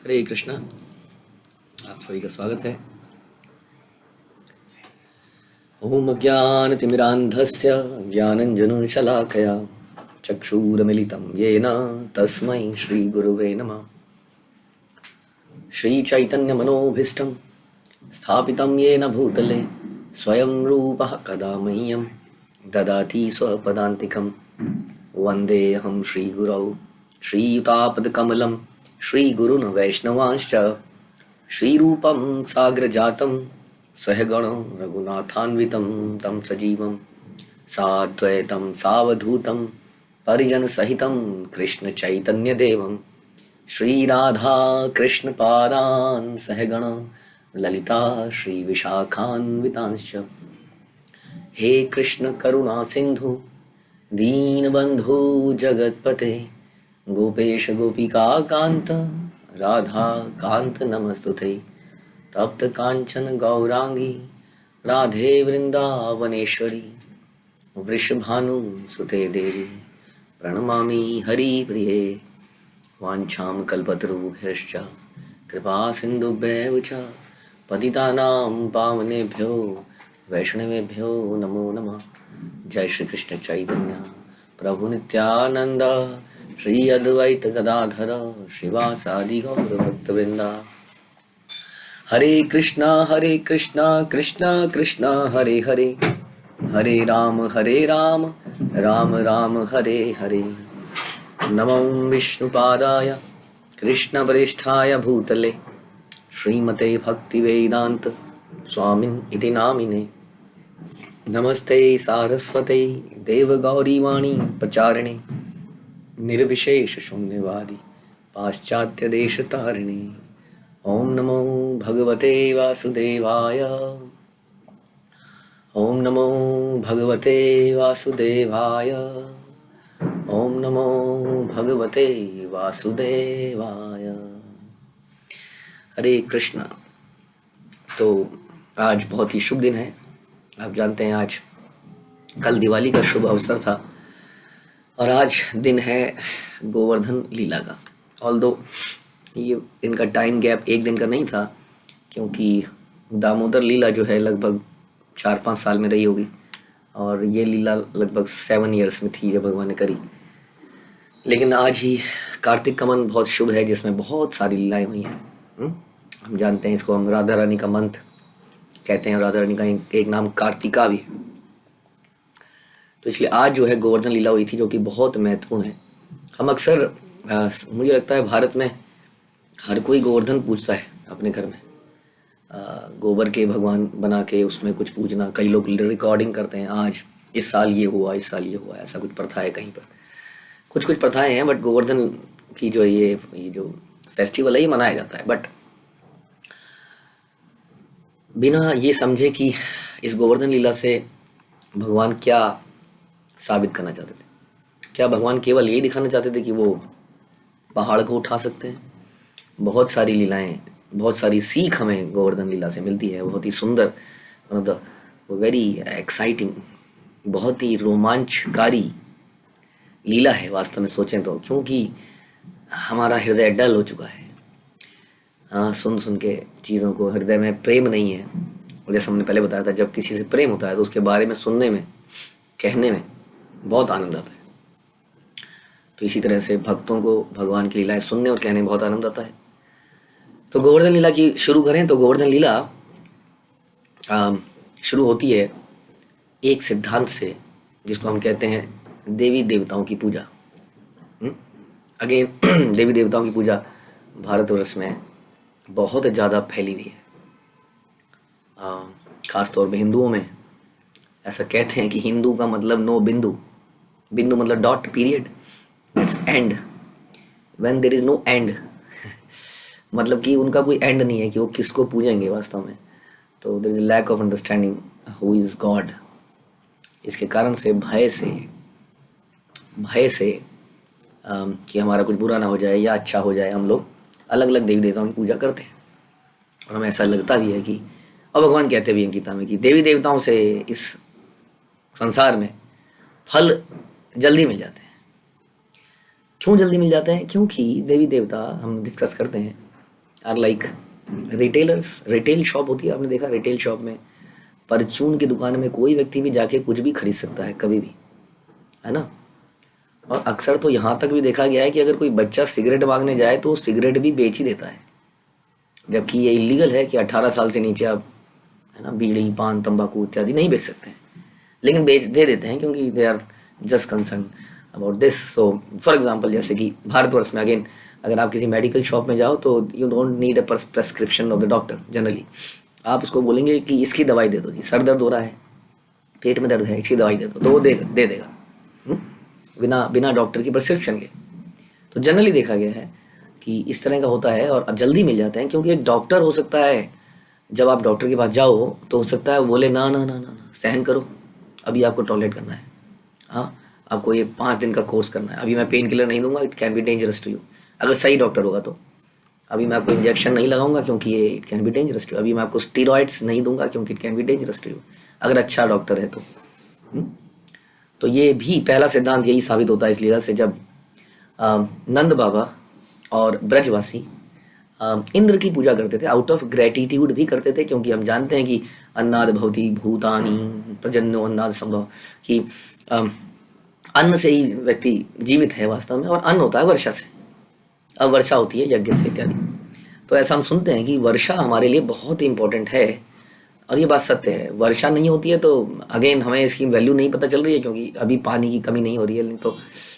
हरे कृष्णा। आप सभी का स्वागत है। ओम अज्ञानतिमिरान्धस्य ज्ञानञ्जनशलाकया चक्षुरुन्मिलितं येन तस्मै श्रीगुरुवे नमः। श्रीचैतन्यमनोभीष्टं स्थापितं येन भूतले स्वयं रूपः कदा मह्यं ददाति स्वपदान्तिकं। वन्देऽहं श्रीगुरौ श्रीयुतापदकमलं श्रीगुरून् वैष्णवांश्च श्रीरूपं साग्रजातं सहगणं रघुनाथान्वितं तं सजीवं साद्वैतं सावधूतं परिजनसहितं कृष्णचैतन्यदेवं श्रीराधा कृष्णपादान् सहगणं ललिता श्रीविशाखान्वितांश्च। हे कृष्ण करुणा सिंधु दीनबंधु जगतपते गोपेश गोपिका कांत राधा कांत नमस्तुते। तप्त कांचन गौरांगी राधे वृंदावनेश्वरी वृषभानु सुते देवी प्रणमामि हरिप्रिये। वाञ्छां कल्पतरुभ्यश्च कृपा सिन्धुभ्यैव च पतितानां पावनेभ्यो वैष्णवेभ्यो नमो नमः। जय श्री कृष्ण चैतन्य प्रभु नित्यानंद श्री अद्वैत गदाधर श्रीवासादि गौर भक्तवृंदा। हरे कृष्णा कृष्णा कृष्णा हरे हरे हरे राम राम राम हरे हरे। नमो विष्णुपादाय कृष्णप्रेष्ठाय भूतले श्रीमते भक्तिवेदांत स्वामिन् इति नामिने। नमस्ते सारस्वते देवगौरीवाणी प्रचारिणे निर्विशेष शून्यवादी पाश्चात्य देश तारिणे। ओम नमो भगवते वासुदेवाय ओम नमो भगवते वासुदेवाय ओम नमो भगवते वासुदेवाय। हरे कृष्णा। तो आज बहुत ही शुभ दिन है। आप जानते हैं आज कल दिवाली का शुभ अवसर था और आज दिन है गोवर्धन लीला का। ऑल्दो ये इनका टाइम गैप एक दिन का नहीं था, क्योंकि दामोदर लीला जो है लगभग 4-5 साल में रही होगी और ये लीला लगभग 7 इयर्स में थी जब भगवान ने करी। लेकिन आज ही कार्तिक का मंथ बहुत शुभ है जिसमें बहुत सारी लीलाएं हुई हैं। हम जानते हैं इसको, हम राधा रानी का मंथ कहते हैं। राधा रानी का एक नाम कार्तिका भी है। तो इसलिए आज जो है गोवर्धन लीला हुई थी, जो कि बहुत महत्वपूर्ण है। हम अक्सर मुझे लगता है भारत में हर कोई गोवर्धन पूजता है अपने घर में। गोबर के भगवान बना के उसमें कुछ पूजना। कई लोग रिकॉर्डिंग करते हैं, आज इस साल ये हुआ, इस साल ये हुआ, ऐसा कुछ प्रथा है। कहीं पर कुछ प्रथाएं हैं, बट गोवर्धन की जो ये जो फेस्टिवल है ये मनाया जाता है। बट बिना ये समझे कि इस गोवर्धन लीला से भगवान क्या साबित करना चाहते थे। क्या भगवान केवल यही दिखाना चाहते थे कि वो पहाड़ को उठा सकते हैं? बहुत सारी लीलाएं, बहुत सारी सीख हमें गोवर्धन लीला से मिलती है। बहुत ही सुंदर, one of the very exciting, बहुत ही रोमांचकारी लीला है वास्तव में सोचें तो। क्योंकि हमारा हृदय डल हो चुका है, हाँ, सुन के चीज़ों को। हृदय में प्रेम नहीं है। और जैसे हमने पहले बताया था, जब किसी से प्रेम होता है तो उसके बारे में सुनने में, कहने में बहुत आनंद आता है। तो इसी तरह से भक्तों को भगवान की लीलाएं सुनने और कहने में बहुत आनंद आता है। तो गोवर्धन लीला की शुरू करें तो गोवर्धन लीला शुरू होती है एक सिद्धांत से, जिसको हम कहते हैं देवी देवताओं की पूजा। अगेन देवी देवताओं की पूजा भारतवर्ष में बहुत ज़्यादा फैली हुई है। ख़ास तौर पे हिंदुओं में ऐसा कहते हैं कि हिंदू का मतलब नो बिंदु, बिंदु मतलब dot, period, it's end, when there is no end मतलब कि उनका कोई एंड नहीं है कि वो किसको पूजेंगे वास्तव में। तो there is lack of understanding who is God. इसके कारण से भय से कि हमारा कुछ बुरा ना हो जाए या अच्छा हो जाए, हम लोग अलग अलग देवी देवताओं की पूजा करते हैं। और हमें ऐसा लगता भी है कि, और भगवान कहते भी हैं गीता में कि देवी देवताओं से इस संसार में फल जल्दी मिल जाते हैं। क्यों जल्दी मिल जाते हैं? क्योंकि देवी देवता, हम डिस्कस करते हैं are like retailers. Retail shop होती है, आपने देखा रिटेल शॉप में परचून की दुकान में कोई व्यक्ति भी जाके कुछ भी खरीद सकता है कभी भी, है ना। और अक्सर तो यहाँ तक भी देखा गया है कि अगर कोई बच्चा सिगरेट मांगने जाए तो वो सिगरेट भी बेच ही देता है, जबकि ये इलीगल है कि 18 साल से नीचे आप, है ना, बीड़ी पान तंबाकू इत्यादि नहीं बेच सकते हैं, लेकिन बेच दे देते हैं क्योंकि they are just concern about this. So for example जैसे कि भारतवर्ष में अगेन अगर आप किसी मेडिकल शॉप में जाओ तो you don't need a prescription of the doctor generally. आप उसको बोलेंगे कि इसकी दवाई दे दो जी, सर दर्द हो रहा है, पेट में दर्द है, इसकी दवाई दे दो, तो वो दे देगा, हम्म? बिना बिना डॉक्टर की प्रेस्क्रिप्शन के। तो जनरली देखा गया है कि इस तरह का होता है और अब जल्दी मिल जाते हैं, क्योंकि एक डॉक्टर हो सकता है जब आप डॉक्टर के पास जाओ तो हो सकता है वो बोले ना ना ना ना ना सहन करो, अभी आपको टॉयलेट करना है, हाँ आपको ये 5 दिन का कोर्स करना है, अभी मैं पेन किलर नहीं दूंगा, it can be dangerous to you. अगर सही डॉक्टर होगा तो अभी मैं आपको इंजेक्शन नहीं लगाऊंगा क्योंकि ये it can be dangerous to you, अभी मैं आपको स्टीरॉइड्स नहीं दूंगा क्योंकि it can be dangerous to you, अगर अच्छा डॉक्टर है तो। हम्म? तो ये भी पहला सिद्धांत यही साबित होता है इस लीला से, जब नंद बाबा और ब्रजवासी इंद्र की पूजा करते थे, आउट ऑफ ग्रेटिट्यूड भी करते थे, क्योंकि हम जानते हैं कि अन्नाद भवति भूतानि प्रजन्यो अन्नाद संभव, कि अम, अन्न से ही व्यक्ति जीवित है वास्तव में, और अन्न होता है वर्षा से, अब वर्षा होती है यज्ञ से इत्यादि। तो ऐसा हम सुनते हैं कि वर्षा हमारे लिए बहुत ही इंपॉर्टेंट है, और ये बात सत्य है। वर्षा नहीं होती है तो अगेन हमें इसकी वैल्यू नहीं पता चल रही है, क्योंकि अभी पानी की कमी नहीं हो रही है, नहीं तो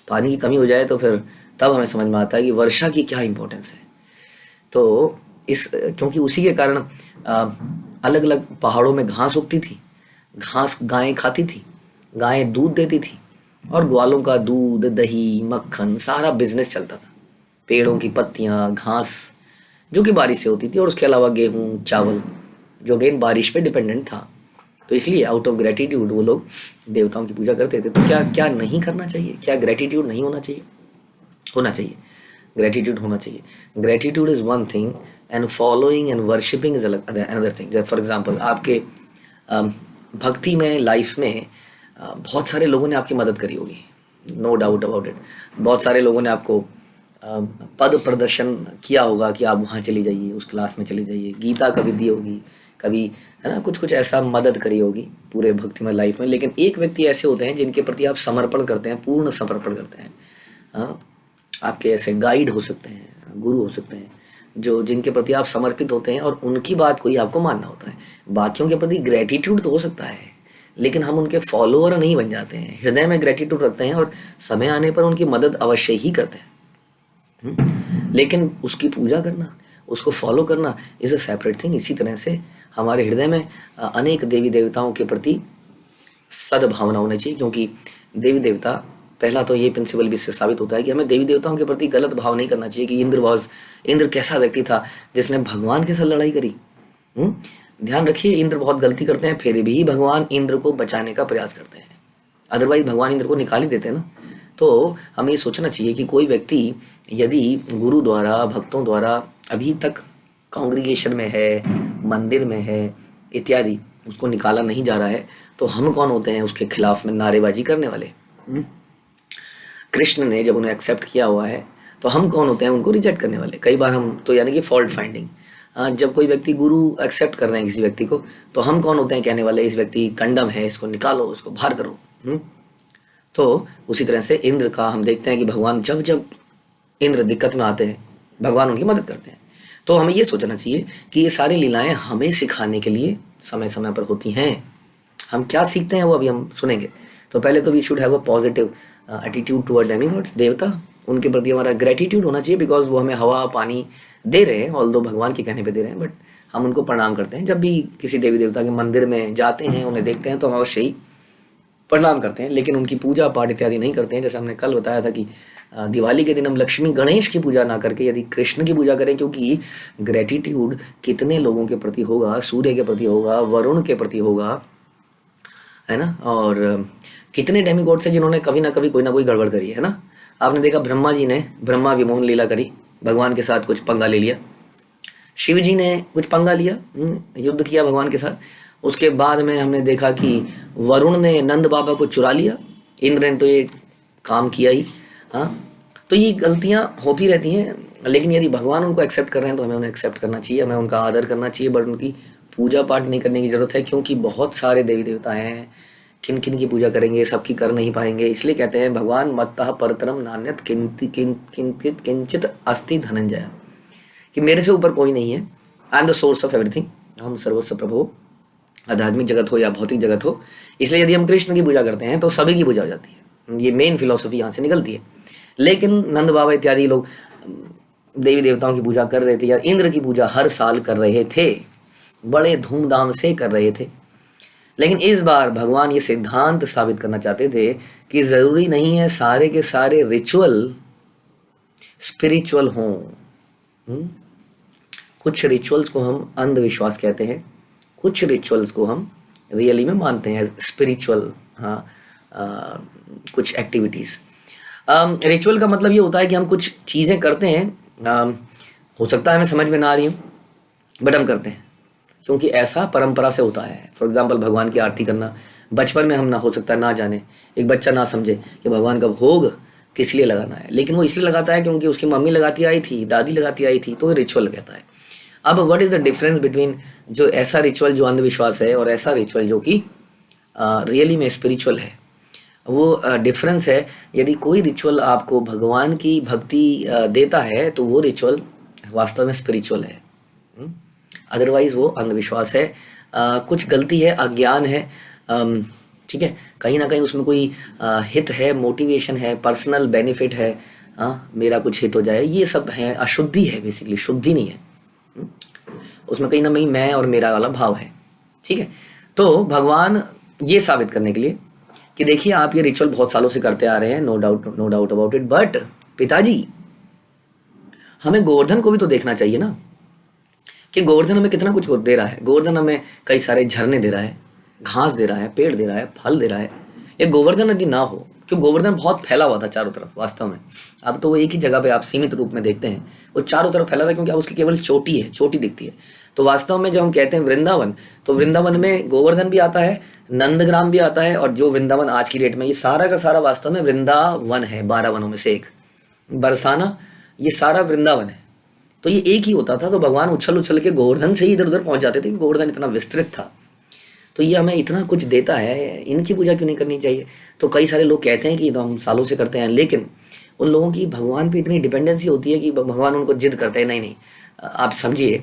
पानी की कमी हो जाए तो फिर तब हमें समझ में आता है कि वर्षा की क्या इंपॉर्टेंस है। तो इस क्योंकि उसी के कारण अलग अलग पहाड़ों में घास उगती थी, घास गायें खाती थी, गायें दूध देती थी, और ग्वालों का दूध दही मक्खन सारा बिजनेस चलता था, पेड़ों की पत्तियां घास जो कि बारिश से होती थी, और उसके अलावा गेहूं चावल जो अगेन बारिश पे डिपेंडेंट था। तो इसलिए आउट ऑफ ग्रेटिट्यूड वो लोग देवताओं की पूजा करते थे। तो क्या क्या नहीं करना चाहिए, क्या ग्रेटिट्यूड नहीं होना चाहिए? होना चाहिए, ग्रेटिट्यूड होना चाहिए। Gratitude is one thing and following and worshipping is another thing. जब फॉर एग्जांपल आपके भक्ति में लाइफ में बहुत सारे लोगों ने आपकी मदद करी होगी, नो डाउट अबाउट इट। बहुत सारे लोगों ने आपको पद प्रदर्शन किया होगा कि आप वहाँ चली जाइए, उस क्लास में चली जाइए, गीता कभी दी होगी कभी, है ना, कुछ कुछ ऐसा मदद करी होगी पूरे भक्तिमय लाइफ में। लेकिन एक व्यक्ति ऐसे होते हैं जिनके प्रति आप समर्पण करते हैं, पूर्ण समर्पण करते हैं। हाँ, आपके ऐसे गाइड हो सकते हैं, गुरु हो सकते हैं, जो जिनके प्रति आप समर्पित होते हैं और उनकी बात को ही आपको मानना होता है। बाकियों के प्रति ग्रेटिट्यूड तो हो सकता है, लेकिन हम उनके फॉलोअर नहीं बन जाते हैं, हृदय में ग्रेटिट्यूड रखते हैं और समय आने पर उनकी मदद अवश्य ही करते हैं। लेकिन उसकी पूजा करना, उसको फॉलो करना इज अ सेपरेट थिंग। इसी तरह से हमारे हृदय में अनेक देवी देवताओं के प्रति सद्भावना होनी चाहिए, क्योंकि देवी देवता, पहला तो ये प्रिंसिपल भी इससे साबित होता है कि हमें देवी देवताओं के प्रति गलत भाव नहीं करना चाहिए कि इंद्र कैसा व्यक्ति था जिसने भगवान के साथ लड़ाई करी। ध्यान रखिए, इंद्र बहुत गलती करते हैं, फिर भी भगवान इंद्र को बचाने का प्रयास करते हैं, अदरवाइज भगवान इंद्र को निकाल ही देते हैं ना। तो हमें ये सोचना चाहिए कि कोई व्यक्ति यदि गुरु द्वारा भक्तों द्वारा अभी तक कांग्रीगेशन में है, मंदिर में है इत्यादि, उसको निकाला नहीं जा रहा है, तो हम कौन होते हैं उसके खिलाफ में नारेबाजी करने वाले? कृष्ण ने जब उन्हें एक्सेप्ट किया हुआ है तो हम कौन होते हैं उनको रिजेक्ट करने वाले? कई बार हम तो यानी कि फॉल्ट फाइंडिंग, जब कोई व्यक्ति गुरु एक्सेप्ट कर रहे हैं किसी व्यक्ति को, तो हम कौन होते हैं कहने वाले इस व्यक्ति कंडम है, इसको निकालो, इसको बाहर करो। तो उसी तरह से इंद्र का हम देखते हैं कि भगवान जब जब इंद्र दिक्कत में आते हैं भगवान उनकी मदद करते हैं। तो हमें ये सोचना चाहिए कि ये सारी लीलाएं हमें सिखाने के लिए समय समय पर होती हैं। हम क्या सीखते हैं वो अभी हम सुनेंगे। तो पहले तो we should have a positive attitude toward demigods, देवता, उनके प्रति हमारा ग्रेटिट्यूड होना चाहिए, बिकॉज वो हमें हवा पानी दे रहे हैं, ऑल्दो भगवान के कहने पे दे रहे हैं, बट हम उनको प्रणाम करते हैं। जब भी किसी देवी देवता के मंदिर में जाते हैं, उन्हें देखते हैं, तो हम अवश्य ही प्रणाम करते हैं, लेकिन उनकी पूजा पाठ इत्यादि नहीं करते हैं। जैसे हमने कल बताया था कि दिवाली के दिन हम लक्ष्मी गणेश की पूजा ना करके यदि कृष्ण की पूजा करें, क्योंकि ग्रेटिट्यूड कितने लोगों के प्रति होगा, सूर्य के प्रति होगा, वरुण के प्रति होगा, है ना, और कितने डेमिगॉड्स हैं जिन्होंने कभी ना कभी कोई ना कोई गड़बड़ करी है ना। आपने देखा ब्रह्मा जी ने ब्रह्मा विमोहन लीला करी, भगवान के साथ कुछ पंगा ले लिया। शिव जी ने कुछ पंगा लिया, युद्ध किया भगवान के साथ। उसके बाद में हमने देखा कि वरुण ने नंद बाबा को चुरा लिया, इंद्र ने तो ये काम किया ही। हाँ, तो ये गलतियां होती रहती हैं। लेकिन यदि भगवान उनको एक्सेप्ट कर रहे हैं तो हमें उन्हें एक्सेप्ट करना चाहिए, हमें उनका आदर करना चाहिए, बट उनकी पूजा पाठ नहीं करने की ज़रूरत है, क्योंकि बहुत सारे देवी देवता हैं। किन किन की पूजा करेंगे, सबकी कर नहीं पाएंगे। इसलिए कहते हैं भगवान मत्तः परतरम नान्यत किंचित किंचित अस्ति धनंजय, कि मेरे से ऊपर कोई नहीं है। I am the source of everything, हम सर्वस्व प्रभु, आध्यात्मिक जगत हो या भौतिक जगत हो। इसलिए यदि हम कृष्ण की पूजा करते हैं तो सभी की पूजा हो जाती है। ये मेन फिलॉसफी यहाँ से निकलती है। लेकिन नंद बाबा इत्यादि लोग देवी देवताओं की पूजा कर रहे थे, या इंद्र की पूजा हर साल कर रहे थे, बड़े धूमधाम से कर रहे थे। लेकिन इस बार भगवान ये सिद्धांत साबित करना चाहते थे कि जरूरी नहीं है सारे के सारे रिचुअल स्पिरिचुअल हों। कुछ रिचुअल्स को हम अंधविश्वास कहते हैं, कुछ रिचुअल्स को हम रियली में मानते हैं स्पिरिचुअल। हाँ, कुछ एक्टिविटीज़। रिचुअल का मतलब ये होता है कि हम कुछ चीज़ें करते हैं, हो सकता है हमें समझ में ना आ रही हो, बट हम करते हैं क्योंकि ऐसा परंपरा से होता है। फॉर एग्जांपल भगवान की आरती करना, बचपन में हम ना, हो सकता है ना जाने, एक बच्चा ना समझे कि भगवान का भोग किस लिए लगाना है, लेकिन वो इसलिए लगाता है क्योंकि उसकी मम्मी लगाती आई थी, दादी लगाती आई थी, तो रिचुअल कहता है। अब what is the difference between जो ऐसा रिचुअल जो अंधविश्वास है और ऐसा रिचुअल जो कि रियली में स्पिरिचुअल है? वो डिफरेंस है, यदि कोई रिचुअल आपको भगवान की भक्ति देता है तो वो रिचुअल वास्तव में स्पिरिचुअल है, अदरवाइज वो अंधविश्वास है। कुछ गलती है, अज्ञान है, ठीक है, कहीं ना कहीं उसमें कोई हित है, मोटिवेशन है, पर्सनल बेनिफिट है, मेरा कुछ हित हो जाए, ये सब है, अशुद्धि है, बेसिकली शुद्धि नहीं है। उसमें कहीं ना कहीं मैं और मेरा वाला भाव है, ठीक है। तो भगवान ये साबित करने के लिए कि देखिए आप ये रिचुअल बहुत सालों से करते आ रहे हैं, no doubt about it, but पिताजी हमें गोवर्धन को भी तो देखना चाहिए ना, कि गोवर्धन हमें कितना कुछ दे रहा है। गोवर्धन हमें कई सारे झरने दे रहा है, घास दे रहा है, पेड़ दे रहा है, फल दे रहा है। ये गोवर्धन यदि ना हो, क्यों गोवर्धन बहुत फैला हुआ था चारों तरफ वास्तव में, अब तो वो एक ही जगह पे आप सीमित रूप में देखते हैं, वो चारों तरफ फैला था क्योंकि अब उसकी केवल चोटी है, चोटी दिखती है। तो वास्तव में जब हम कहते हैं वृंदावन, तो वृंदावन में गोवर्धन भी आता है, नंदग्राम भी आता है, और जो वृंदावन आज की डेट में, ये सारा का सारा वास्तव में वृंदावन है, 12 वनों में से एक, बरसाना, ये सारा वृंदावन है। तो ये एक ही होता था, तो भगवान उछल उछल के गोवर्धन से ही इधर उधर पहुंच जाते थे, गोवर्धन इतना विस्तृत था। तो ये हमें इतना कुछ देता है, इनकी पूजा क्यों नहीं करनी चाहिए? तो कई सारे लोग कहते हैं कि तो हम सालों से करते हैं, लेकिन उन लोगों की भगवान पे इतनी डिपेंडेंसी होती है कि भगवान उनको जिद करते हैं, नहीं नहीं आप समझिए,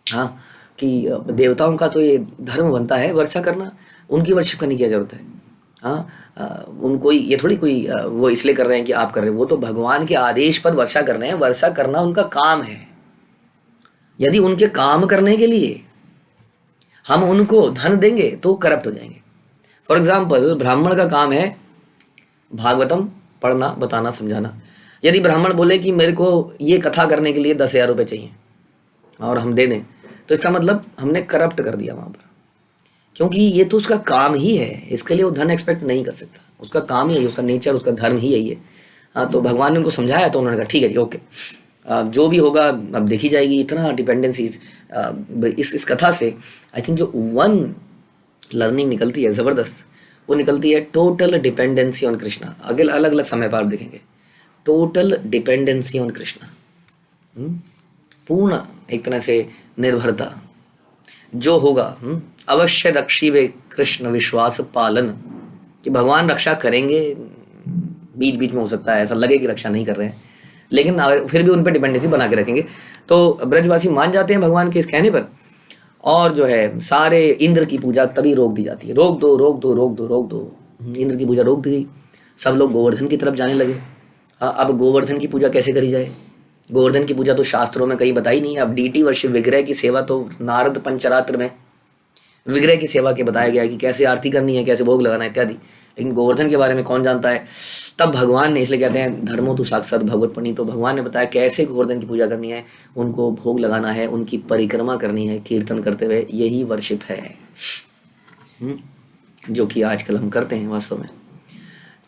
हाँ, कि देवताओं का तो ये धर्म बनता है वर्षा करना, उनकी वर्शिप करने की क्या जरूरत है? हाँ, उनको ये थोड़ी कोई वो इसलिए कर रहे हैं कि आप कर रहे हैं, वो तो भगवान के आदेश पर वर्षा कर रहे हैं, वर्षा करना उनका काम है। यदि उनके काम करने के लिए हम उनको धन देंगे तो करप्ट हो जाएंगे। फॉर एग्जाम्पल ब्राह्मण का काम है भागवतम पढ़ना, बताना, समझाना। यदि ब्राह्मण बोले कि मेरे को ये कथा करने के लिए 10,000 रुपये चाहिए और हम दे दें, तो इसका मतलब हमने करप्ट कर दिया वहाँ पर, क्योंकि ये तो उसका काम ही है, इसके लिए वो धन एक्सपेक्ट नहीं कर सकता, उसका काम ही है, उसका नेचर, उसका धर्म ही यही है। हाँ, तो भगवान ने उनको समझाया तो उन्होंने कहा ठीक है जी, ओके, जो भी होगा अब देखी जाएगी। इतना डिपेंडेंसीज इस कथा से आई थिंक जो वन लर्निंग निकलती है ज़बरदस्त, वो निकलती है टोटल डिपेंडेंसी ऑन कृष्णा। अगले अलग अलग समय पर आप देखेंगे, टोटल डिपेंडेंसी ऑन कृष्णा, पूर्ण एक तरह से निर्भरता। जो होगा अवश्य रक्षी वे कृष्ण विश्वास पालन, कि भगवान रक्षा करेंगे। बीच बीच में हो सकता है ऐसा लगे कि रक्षा नहीं कर रहे हैं, लेकिन फिर भी उन पर डिपेंडेंसी बना के रखेंगे। तो ब्रजवासी मान जाते हैं भगवान के इस कहने पर, और जो है सारे इंद्र की पूजा तभी रोक दी जाती है, रोक दो रोक दो रोक दो रोक दो, इंद्र की पूजा रोक दी गई, सब लोग गोवर्धन की तरफ जाने लगे। हाँ, अब गोवर्धन की पूजा कैसे करी जाए? गोवर्धन की पूजा तो शास्त्रों में कहीं बताई नहीं है। अब डीटी वर्षिप विग्रह की सेवा तो नारद पंचरात्र में विग्रह की सेवा के बताया गया कि कैसे आरती करनी है, कैसे भोग लगाना है इत्यादि, लेकिन गोवर्धन के बारे में कौन जानता है? तब भगवान ने, इसलिए कहते हैं धर्मो तो साक्षात भगवत पणी, तो भगवान ने बताया कैसे गोवर्धन की पूजा करनी है, उनको भोग लगाना है, उनकी परिक्रमा करनी है कीर्तन करते हुए, यही वर्शिप है जो कि आजकल हम करते हैं वास्तव में।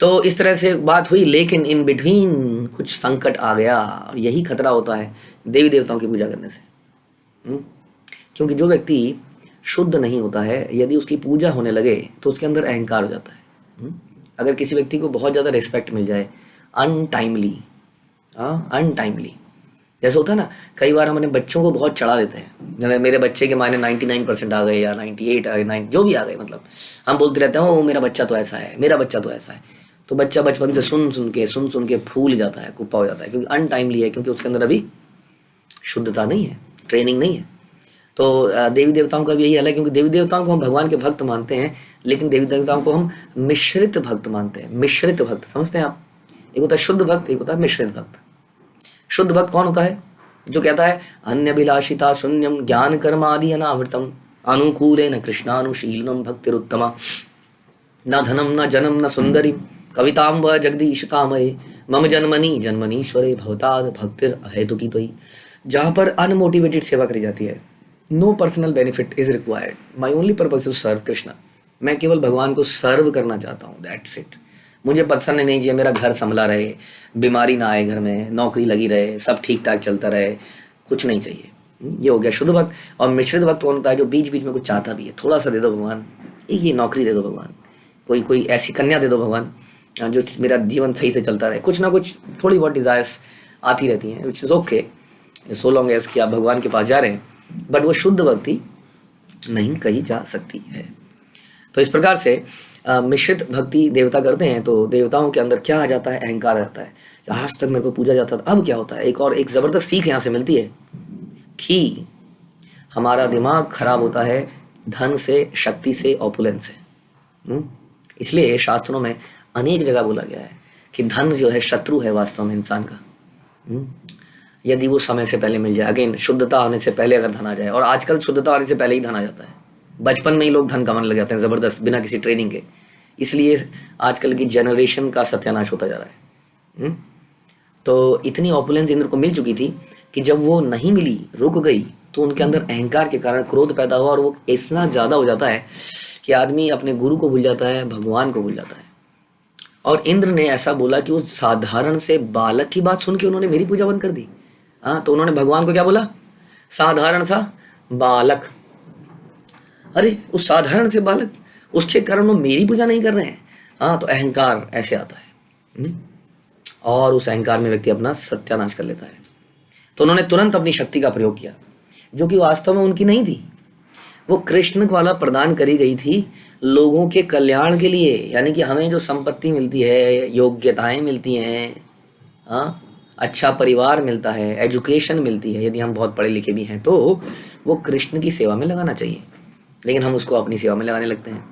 तो इस तरह से बात हुई, लेकिन इन बिटवीन कुछ संकट आ गया, और यही खतरा होता है देवी देवताओं की पूजा करने से। क्योंकि जो व्यक्ति शुद्ध नहीं होता है, यदि उसकी पूजा होने लगे तो उसके अंदर अहंकार हो जाता है। अगर किसी व्यक्ति को बहुत ज़्यादा रिस्पेक्ट मिल जाए अनटाइमली, जैसे होता है ना, कई बार हम अपने बच्चों को बहुत चढ़ा देते हैं। जब मेरे बच्चे के मायने 99% आ गए या 98 आ गए, 9 जो भी आ गए, मतलब हम बोलते रहते हैं ओ मेरा बच्चा तो ऐसा है, मेरा बच्चा तो ऐसा है। तो बच्चा बचपन से सुन सुन के फूल जाता है, कुप्पा हो जाता है, क्योंकि अनटाइमली है, क्योंकि उसके अंदर अभी शुद्धता नहीं है, ट्रेनिंग नहीं है। तो देवी देवताओं का भी यही हाल है, क्योंकि देवी देवताओं को हम भगवान के भक्त मानते हैं, लेकिन देवी देवताओं को हम मिश्रित भक्त मानते हैं। मिश्रित भक्त समझते हैं आप? एक होता है शुद्ध भक्त, एक होता है मिश्रित भक्त। शुद्ध भक्त कौन होता है? जो कहता है अन्यभिलाषिता शून्यम ज्ञान कर्मादि अनावृतम अनुकूलेन कृष्णानुशीलनम भक्तिरुत्तमा न धनम न जनम न सुंदरी कविताम व जगदीश कामये मम जन्मनि जन्मनीश्वरे भवताद भक्तिर अहेतुकी तोई। जहाँ पर अनमोटिवेटेड सेवा करी जाती है, no personal benefit is required, my only purpose to serve Krishna. मैं केवल भगवान को सर्व करना चाहता हूँ, दैट्स इट। मुझे पसंद नहीं चाहिए मेरा घर संभला रहे, बीमारी ना आए घर में, नौकरी लगी रहे, सब ठीक ठाक चलता रहे, कुछ नहीं चाहिए। ये हो गया शुद्ध भक्त। और मिश्रित भक्त कौन होता है? जो बीच बीच में कुछ चाहता भी है, थोड़ा सा दे दो भगवान, ये नौकरी दे दो भगवान, कोई कोई ऐसी कन्या दे दो भगवान जो मेरा जीवन सही से चलता रहे। कुछ ना कुछ थोड़ी बहुत डिज़ायर्स आती रहती हैं, which is okay so long as कि आप भगवान के पास जा रहे हैं, बट वो शुद्ध भक्ति नहीं कही जा सकती है। तो इस प्रकार से मिश्रित भक्ति देवता करते हैं, तो देवताओं के अंदर क्या आ जाता है? अहंकार आ जाता है कि आज तक मेरे को पूजा जाता था, अब क्या होता है? एक ज़बरदस्त सीख यहाँ से मिलती है कि हमारा दिमाग खराब होता है धन से, शक्ति से, ऑपुलेंस से। इसलिए शास्त्रों में अनेक जगह बोला गया है कि धन जो है शत्रु है वास्तव में इंसान का। यदि वो समय से पहले मिल जाए, अगेन शुद्धता आने से पहले अगर धन आ जाए, और आजकल शुद्धता आने से पहले ही धन आ जाता है, बचपन में ही लोग धन कमाने लग जाते हैं ज़बरदस्त, बिना किसी ट्रेनिंग के। इसलिए आजकल की जनरेशन का सत्यानाश होता जा रहा है। तो इतनी ऑपुलेंस इंद्र को मिल चुकी थी कि जब वो नहीं मिली, रुक गई, तो उनके अंदर अहंकार के कारण क्रोध पैदा हुआ, और वो इतना ज़्यादा हो जाता है कि आदमी अपने गुरु को भूल जाता है, भगवान को भूल जाता है। और इंद्र ने ऐसा बोला कि उस साधारण से बालक की बात सुन के उन्होंने मेरी पूजा बंद कर दी। हाँ, तो उन्होंने भगवान को क्या बोला? साधारण सा बालक। अरे उस साधारण से बालक, उसके कारण वो मेरी पूजा नहीं कर रहे हैं। हाँ, तो अहंकार ऐसे आता है। और उस अहंकार में व्यक्ति अपना सत्यानाश कर लेता है। तो उन्होंने तुरंत अपनी शक्ति का प्रयोग किया, जो कि वास्तव में उनकी नहीं थी। वो कृष्ण वाला प्रदान करी गई थी लोगों के कल्याण के लिए। यानी कि हमें जो संपत्ति मिलती है, योग्यताएं मिलती हैं, हाँ, अच्छा परिवार मिलता है, एजुकेशन मिलती है, यदि हम बहुत पढ़े लिखे भी हैं, तो वो कृष्ण की सेवा में लगाना चाहिए। लेकिन हम उसको अपनी सेवा में लगाने लगते हैं।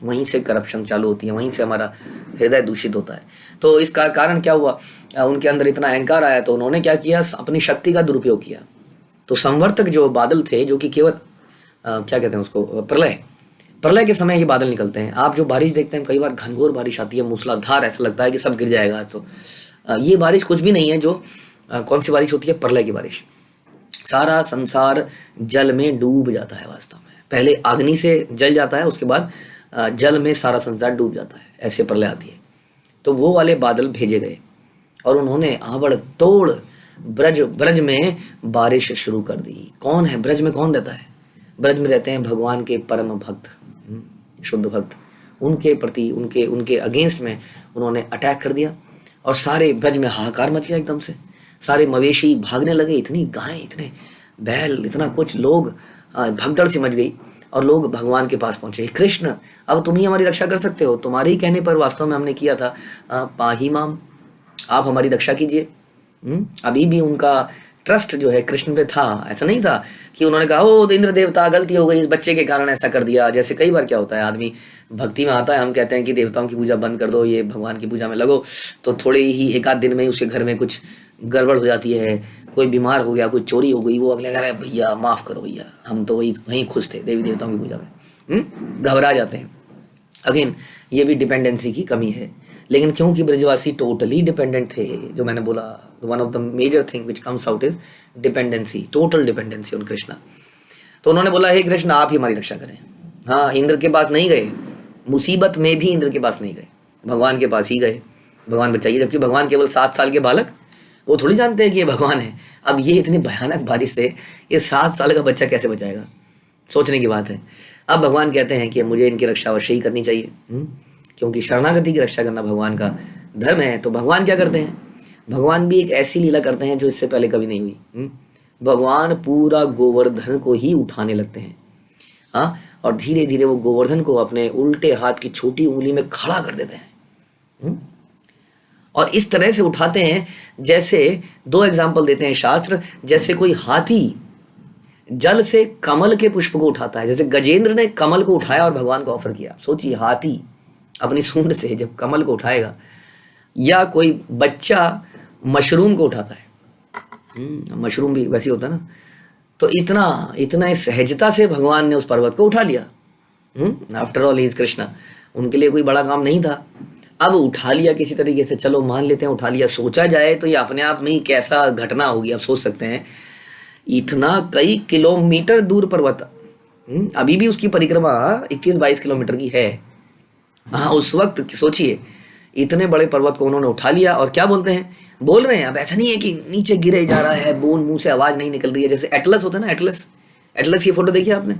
वहीं से करप्शन चालू होती है, वहीं से हमारा हृदय दूषित होता है। तो इसका कारण क्या हुआ? उनके अंदर इतना अहंकार आया, तो उन्होंने क्या किया? अपनी शक्ति का दुरुपयोग किया। तो संवर्तक जो बादल थे, जो कि केवल क्या कहते हैं उसको, प्रलय के समय ये बादल निकलते हैं। आप जो बारिश देखते हैं, कई बार घनघोर बारिश आती है, मूसलाधार, ऐसा लगता है कि सब गिर जाएगा। तो ये बारिश कुछ भी नहीं है। जो कौन सी बारिश होती है? प्रलय की बारिश। सारा संसार जल में डूब जाता है वास्तव में। पहले अग्नि से जल जाता है, उसके बाद जल में सारा संसार डूब जाता है, ऐसे प्रलय आती है। तो वो वाले बादल भेजे गए, और उन्होंने आवड़ तोड़ ब्रज में बारिश शुरू कर दी। कौन है ब्रज में? कौन रहता है ब्रज में? रहते हैं भगवान के परम भक्त, शुद्ध भक्त। उनके प्रति, उनके अगेंस्ट में उन्होंने अटैक कर दिया, और सारे ब्रज में हाहाकार मच गया एकदम से। सारे मवेशी भागने लगे, इतनी गायें, इतने बैल, इतना कुछ, लोग भगदड़ से मच गई, और लोग भगवान के पास पहुंचे। कृष्ण, अब तुम ही हमारी रक्षा कर सकते हो, तुम्हारे ही कहने पर वास्तव में हमने किया था, पाही माम, आप हमारी रक्षा कीजिए। अभी भी उनका ट्रस्ट जो है कृष्ण पे था। ऐसा नहीं था कि उन्होंने कहा ओ इंद्र देवता गलती हो गई, इस बच्चे के कारण ऐसा कर दिया। जैसे कई बार क्या होता है, आदमी भक्ति में आता है, हम कहते हैं कि देवताओं की पूजा बंद कर दो, ये भगवान की पूजा में लगो, तो थोड़े ही एक आध दिन में उसके घर में कुछ गड़बड़ हो जाती है, कोई बीमार हो गया, कोई चोरी हो गई, वो अगले कह रहा है भैया माफ़ करो भैया, हम तो वहीं खुश थे देवी देवताओं की पूजा में। घबरा जाते हैं। अगेन ये भी डिपेंडेंसी की कमी है। लेकिन क्योंकि ब्रजवासी टोटली डिपेंडेंट थे, जो मैंने बोला, one of the major thing which comes out is dependency, total dependency on Krishna. तो उन्होंने बोला हे कृष्ण, आप ही हमारी रक्षा करें। हाँ, इंद्र के पास नहीं गए, मुसीबत में भी इंद्र के पास नहीं गए, भगवान के पास ही गए, भगवान बचाइए। जबकि भगवान केवल 7 साल के बालक, वो थोड़ी जानते हैं कि ये भगवान है। अब ये इतनी भयानक बारिश से ये 7 साल का बच्चा कैसे बचाएगा? सोचने की बात है। अब भगवान कहते हैं कि मुझे इनकी रक्षा अवश्य ही करनी चाहिए, क्योंकि शरणागति की रक्षा करना भगवान का धर्म है। तो भगवान क्या करते हैं? भगवान भी एक ऐसी लीला करते हैं जो इससे पहले कभी नहीं हुई। भगवान पूरा गोवर्धन को ही उठाने लगते हैं। हाँ, और धीरे धीरे वो गोवर्धन को अपने उल्टे हाथ की छोटी उंगली में खड़ा कर देते हैं। हम्म, और इस तरह से उठाते हैं जैसे, दो एग्जाम्पल देते हैं शास्त्र, जैसे कोई हाथी जल से कमल के पुष्प को उठाता है, जैसे गजेंद्र ने कमल को उठाया और भगवान को ऑफर किया। सोचिए, हाथी अपनी सूंड से जब कमल को उठाएगा, या कोई बच्चा मशरूम को उठाता है। मशरूम भी वैसे होता है ना। तो इतना इतना इस सहजता से भगवान ने उस पर्वत को उठा लिया। After all he is Krishna, उनके लिए कोई बड़ा काम नहीं था। अब उठा लिया किसी तरीके से, चलो मान लेते हैं उठा लिया। सोचा जाए तो ये अपने आप में ही कैसा घटना होगी, आप सोच सकते हैं। इतना कई किलोमीटर दूर पर्वत, अभी भी उसकी परिक्रमा 21-22 किलोमीटर की है। हाँ, उस वक्त सोचिए, इतने बड़े पर्वत को उन्होंने उठा लिया और क्या बोलते हैं, बोल रहे हैं। अब ऐसा नहीं है कि नीचे गिरे जा रहा है, बूंद मुंह से आवाज नहीं निकल रही है, जैसे एटलस होता है ना। एटलस, एटलस की फोटो देखी आपने?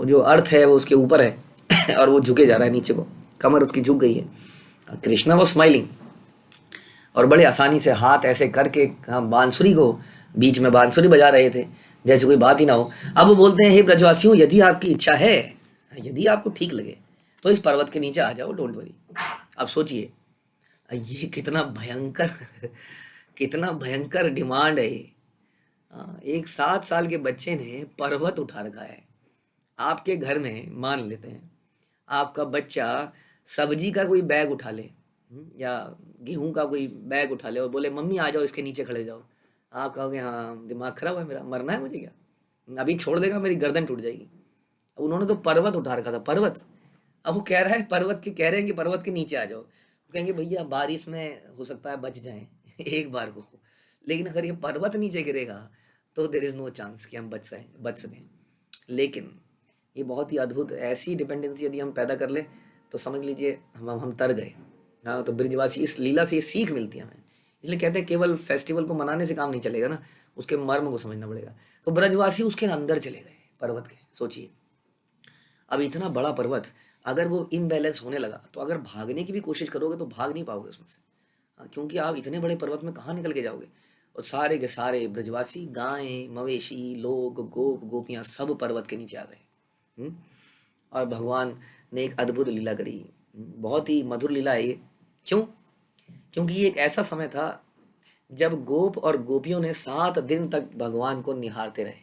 जो अर्थ है वो उसके ऊपर है और वो झुके जा रहा है नीचे को, कमर उसकी झुक गई है। कृष्णा वो स्माइलिंग और बड़े आसानी से हाथ ऐसे करके बांसुरी को, बीच में बांसुरी बजा रहे थे जैसे कोई बात ही ना हो। अब वो बोलते हैं, हे ब्रजवासियों, यदि आपकी इच्छा है, यदि आपको ठीक लगे तो इस पर्वत के नीचे आ जाओ, डोंट वरी। अब सोचिए, ये कितना भयंकर कितना भयंकर डिमांड है ये। एक 7 साल के बच्चे ने पर्वत उठा रखा है। आपके घर में मान लेते हैं आपका बच्चा सब्जी का कोई बैग उठा ले, या गेहूं का कोई बैग उठा ले और बोले मम्मी आ जाओ इसके नीचे खड़े जाओ। आप कहोगे हाँ दिमाग खराब है मेरा, मरना है मुझे क्या, अभी छोड़ देगा मेरी गर्दन टूट जाएगी। अब उन्होंने तो पर्वत उठा रखा था, पर्वत। अब वो कह रहा है पर्वत के, कह रहे हैं कि पर्वत के नीचे आ जाओ। वो कहेंगे भैया बारिश में हो सकता है बच जाएं एक बार को, लेकिन अगर ये पर्वत नीचे गिरेगा तो देर इज नो चांस कि हम बच सकें। लेकिन ये बहुत ही अद्भुत ऐसी डिपेंडेंसी यदि हम पैदा कर ले तो समझ लीजिए हम तर गए। हाँ, तो ब्रिजवासी इस लीला से ये सीख मिलती है हमें। इसलिए कहते हैं केवल फेस्टिवल को मनाने से काम नहीं चलेगा ना, उसके मर्म को समझना पड़ेगा। तो ब्रजवासी उसके अंदर चले गए पर्वत के। सोचिए, अब इतना बड़ा पर्वत अगर वो इम्बैलेंस होने लगा तो अगर भागने की भी कोशिश करोगे तो भाग नहीं पाओगे उसमें से। हाँ, क्योंकि आप इतने बड़े पर्वत में कहाँ निकल के जाओगे। और सारे के सारे ब्रजवासी, गायें मवेशी लोग गोप गोपियां सब पर्वत के नीचे आ गए। हम्म, और भगवान ने एक अद्भुत लीला करी। बहुत ही मधुर लीला है ये। क्यों? क्योंकि ये एक ऐसा समय था जब गोप और गोपियों ने 7 दिन तक भगवान को निहारते रहे,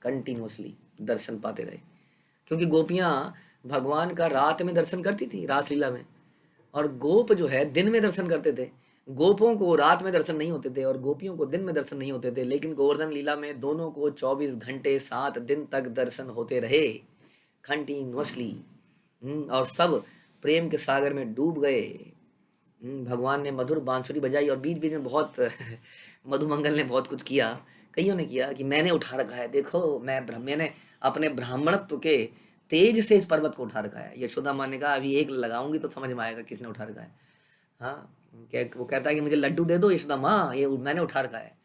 कंटिन्यूअसली दर्शन पाते रहे। क्योंकि गोपियां भगवान का रात में दर्शन करती थी रासलीला में, और गोप जो है दिन में दर्शन करते थे। गोपों को रात में दर्शन नहीं होते थे और गोपियों को दिन में दर्शन नहीं होते थे, लेकिन गोवर्धन लीला में दोनों को 24 घंटे 7 दिन तक दर्शन होते रहे, कंटिन्यूअसली। और सब प्रेम के सागर में डूब गए। भगवान ने मधुर बांसुरी बजाई और बीच बीच में बहुत मधुमंगल ने बहुत कुछ किया। कईयों ने किया कि मैंने उठा रखा है, देखो मैंने अपने ब्राह्मणत्व के तेज से इस पर्वत को उठा रखा है। यशोदा माँ ने कहा अभी एक लगाऊंगी तो समझ में आएगा किसने उठा रखा है। हाँ, वो कहता है कि मुझे लड्डू दे दो यशोदा माँ, ये मैंने उठा रखा है।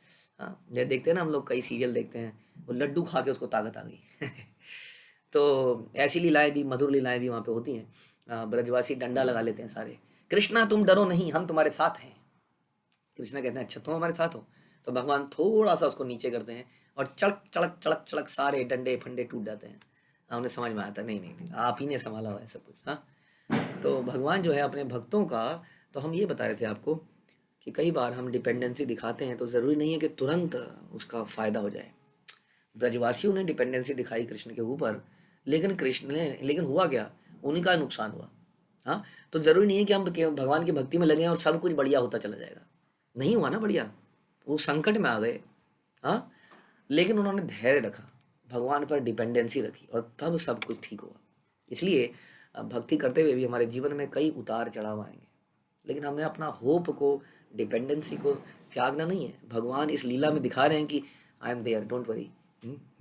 हाँ, ये देखते हैं ना हम लोग, कई सीरियल देखते हैं, वो लड्डू खा के उसको ताकत आ गई तो ऐसी लीलाएं भी, मधुर लीलाएं भी वहाँ पे होती हैं। ब्रजवासी डंडा लगा लेते हैं सारे, कृष्णा तुम डरो नहीं, हम तुम्हारे साथ हैं। कृष्णा कहते हैं अच्छा तुम हमारे साथ हो। तो भगवान थोड़ा सा उसको नीचे करते हैं और चड़क चड़क चड़क चड़क सारे डंडे फंडे टूट जाते हैं। उन्हें समझ में आता नहीं नहीं आप ही ने संभाला हुआ है सब कुछ। हाँ, तो भगवान जो है अपने भक्तों का, तो हम ये बता रहे थे आपको कि कई बार हम डिपेंडेंसी दिखाते हैं तो ज़रूरी नहीं है कि तुरंत उसका फ़ायदा हो जाए। ब्रजवासियों ने डिपेंडेंसी दिखाई कृष्ण के ऊपर, लेकिन कृष्ण ने, लेकिन हुआ क्या, उन्हीं का नुकसान हुआ। हाँ, तो ज़रूरी नहीं है कि हम भगवान की भक्ति में लगे और सब कुछ बढ़िया होता चला जाएगा। नहीं हुआ ना बढ़िया, वो संकट में आ गए। हाँ, लेकिन उन्होंने धैर्य रखा, भगवान पर डिपेंडेंसी रखी और तब सब कुछ ठीक हुआ। इसलिए भक्ति करते हुए भी हमारे जीवन में कई उतार चढ़ाव आएंगे, लेकिन हमने अपना होप को, डिपेंडेंसी को त्यागना नहीं है। भगवान इस लीला में दिखा रहे हैं कि I am there, don't worry.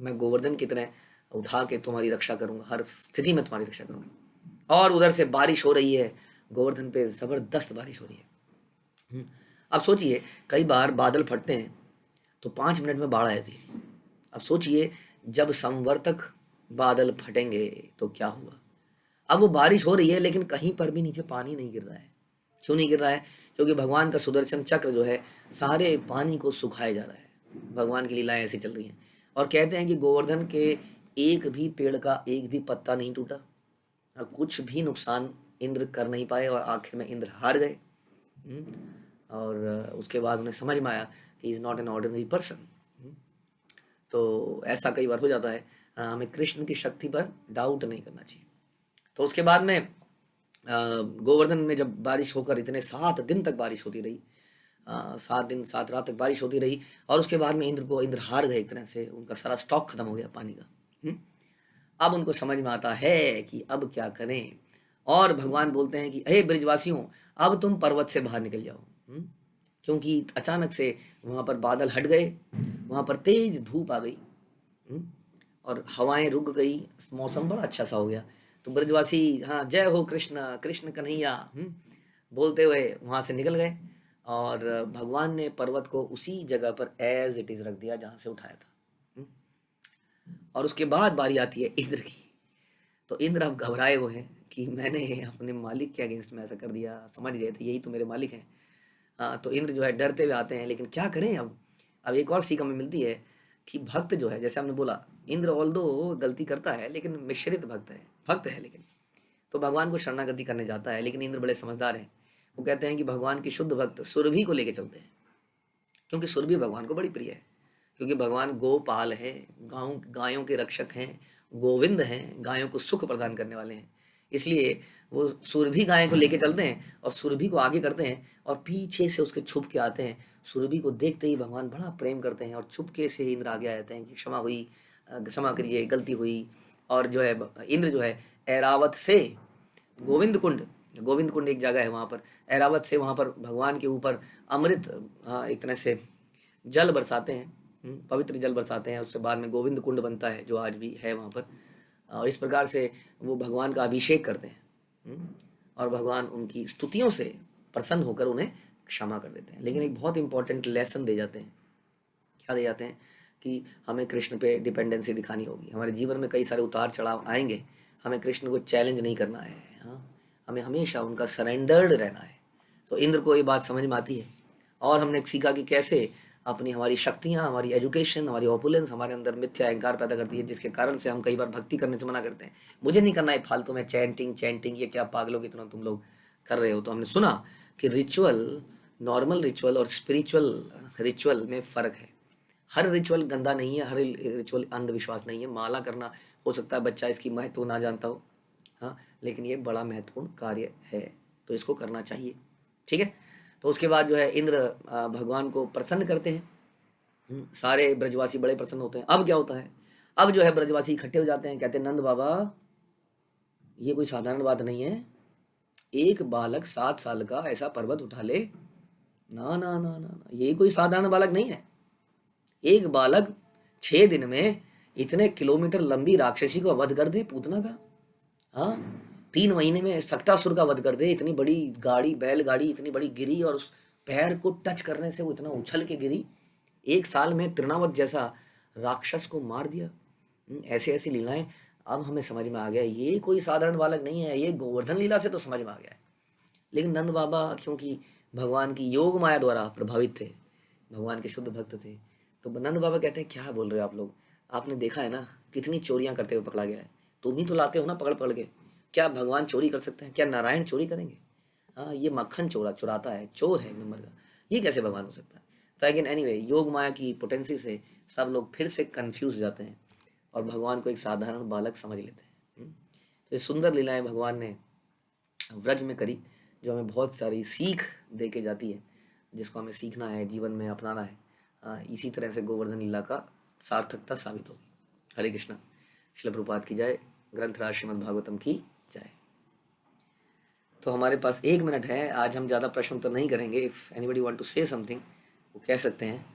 मैं गोवर्धन की तरह उठा के तुम्हारी रक्षा करूंगा, हर स्थिति में तुम्हारी रक्षा करूंगा। और उधर से बारिश हो रही है, गोवर्धन पे जबरदस्त बारिश हो रही है। अब सोचिए, कई बार बादल फटते हैं तो 5 मिनट में बाढ़ आई थी। अब सोचिए जब संवर्तक बादल फटेंगे तो क्या होगा। अब वो बारिश हो रही है लेकिन कहीं पर भी नीचे पानी नहीं गिर रहा है। क्यों नहीं गिर रहा है? क्योंकि भगवान का सुदर्शन चक्र जो है सारे पानी को सुखाए जा रहा है। भगवान की लीलाएं ऐसी चल रही हैं। और कहते हैं कि गोवर्धन के एक भी पेड़ का एक भी पत्ता नहीं टूटा, और कुछ भी नुकसान इंद्र कर नहीं पाए, और आखिर में इंद्र हार गए। और उसके बाद उन्हें समझ में आया कि is not an ordinary person. तो ऐसा कई बार हो जाता है। हमें कृष्ण की शक्ति पर डाउट नहीं करना चाहिए। तो उसके बाद में गोवर्धन में जब बारिश होकर इतने 7 दिन तक बारिश होती रही, 7 दिन 7 रात तक बारिश होती रही, और उसके बाद में इंद्र हार गए एक तरह से, उनका सारा स्टॉक खत्म हो गया पानी का। अब उनको समझ में आता है कि अब क्या करें, और भगवान बोलते हैं कि हे ब्रिजवासियों, अब तुम पर्वत से बाहर निकल जाओ। क्योंकि अचानक से वहाँ पर बादल हट गए, वहाँ पर तेज धूप आ गई, और हवाएं रुक गई, मौसम बड़ा अच्छा सा हो गया। तो ब्रजवासी, हाँ, जय हो कृष्ण, कृष्ण कन्हैया बोलते हुए वहाँ से निकल गए, और भगवान ने पर्वत को उसी जगह पर एज इट इज रख दिया जहाँ से उठाया था। और उसके बाद बारी आती है इंद्र की। तो इंद्र अब घबराए हुए हैं कि मैंने अपने मालिक के अगेंस्ट में ऐसा कर दिया, समझ गए थे यही तो मेरे मालिक हैं। तो इंद्र जो है डरते हुए आते हैं, लेकिन क्या करें अब एक और सीख हमें मिलती है कि भक्त जो है, जैसे हमने बोला, इंद्र ऑल दो गलती करता है लेकिन मिश्रित भक्त है लेकिन, तो भगवान को शरणागति करने जाता है। लेकिन इंद्र बड़े समझदार हैं, वो कहते हैं कि भगवान की शुद्ध भक्त सुरभि को लेके चलते हैं, क्योंकि सुरभि भगवान को बड़ी प्रिय है। क्योंकि भगवान गोपाल हैं, गायों के रक्षक हैं, गोविंद हैं, गायों को सुख प्रदान करने वाले हैं। इसलिए वो सुरभि गाय को लेके चलते हैं और सुरभि को आगे करते हैं, और पीछे से उसके छुप के आते हैं। सुरभि को देखते ही भगवान बड़ा प्रेम करते हैं, और छुपके से इंद्र आगे आ जाते हैं कि क्षमा हुई, क्षमा करिए, गलती हुई। और जो है इंद्र जो है ऐरावत से गोविंद कुंड एक जगह है वहाँ पर, ऐरावत से वहाँ पर भगवान के ऊपर अमृत, एक तरह से जल बरसाते हैं, पवित्र जल बरसाते हैं। उससे बाद में गोविंद कुंड बनता है जो आज भी है वहाँ पर। और इस प्रकार से वो भगवान का अभिषेक करते हैं, और भगवान उनकी स्तुतियों से प्रसन्न होकर उन्हें क्षमा कर देते हैं। लेकिन एक बहुत इंपॉर्टेंट लेसन दे जाते हैं। क्या दे जाते हैं? कि हमें कृष्ण पे डिपेंडेंसी दिखानी होगी। हमारे जीवन में कई सारे उतार चढ़ाव आएंगे, हमें कृष्ण को चैलेंज नहीं करना है। हाँ, हमें हमेशा उनका सरेंडर्ड रहना है। तो इंद्र को ये बात समझ में आती है, और हमने सीखा कि कैसे अपनी हमारी शक्तियाँ, हमारी एजुकेशन, हमारी ऑपुलेंस हमारे अंदर मिथ्या अहंकार पैदा करती है, जिसके कारण से हम कई बार भक्ति करने से मना करते हैं। मुझे नहीं करना है फालतू में चैंटिंग, ये क्या पागलों की तरह तुम लोग कर रहे हो। तो हमने सुना कि रिचुअल, नॉर्मल रिचुअल और स्पिरिचुअल रिचुअल में फ़र्क है। हर रिचुअल गंदा नहीं है, हर रिचुअल अंधविश्वास नहीं है। माला करना, हो सकता है बच्चा इसकी महत्व ना जानता हो, हाँ, लेकिन ये बड़ा महत्वपूर्ण कार्य है, तो इसको करना चाहिए। ठीक है। तो उसके बाद जो है इंद्र भगवान को प्रसन्न करते हैं। सारे ब्रजवासी बड़े प्रसन्न होते हैं। अब क्या होता है? अब जो है ब्रजवासी इकट्ठे हो जाते हैं, कहते हैं नंद बाबा, ये कोई साधारण बात नहीं है, एक बालक 7 साल का ऐसा पर्वत उठा ले, ना ना ना ना ना, ये कोई साधारण बालक नहीं है। एक बालक 6 दिन में इतने किलोमीटर लंबी राक्षसी को वध कर दे, पूतना का। हाँ, 3 महीने में सक्टासुर का वध कर दे। इतनी बड़ी गाड़ी, बैलगाड़ी इतनी बड़ी गिरी, और उस पैर को टच करने से वो इतना उछल के गिरी। 1 साल में तृणावत जैसा राक्षस को मार दिया। ऐसी ऐसी लीलाएं अब हमें समझ में आ गया, ये कोई साधारण बालक नहीं है, ये गोवर्धन लीला से तो समझ में आ गया है। लेकिन नंद बाबा क्योंकि भगवान की योग माया द्वारा प्रभावित थे, भगवान के शुद्ध भक्त थे, तो नंद बाबा कहते हैं क्या बोल रहे हो आप लोग, आपने देखा है ना कितनी चोरियां करते हुए पकड़ा गया है, तुम ही तो लाते हो ना पकड़ पकड़ के। क्या भगवान चोरी कर सकते हैं? क्या नारायण चोरी करेंगे? हाँ, ये मक्खन चुराता है, चोर है एक नंबर का, ये कैसे भगवान हो सकता है? तो लेकिन एनीवे, योग माया की पोटेंसी से सब लोग फिर से कंफ्यूज हो जाते हैं, और भगवान को एक साधारण बालक समझ लेते हैं। तो ये सुंदर लीलाएं भगवान ने व्रज में करी, जो हमें बहुत सारी सीख दे के जाती है, जिसको हमें सीखना है, जीवन में अपनाना है। इसी तरह से गोवर्धन लीला का सार्थकता साबित होगी। हरे कृष्णा। श्रील प्रभुपाद की जय। ग्रंथराज श्रीमद् भागवतम की जय। तो हमारे पास 1 मिनट है, आज हम ज़्यादा प्रश्न उत्तर नहीं करेंगे। If anybody want to say something, वो कह सकते हैं।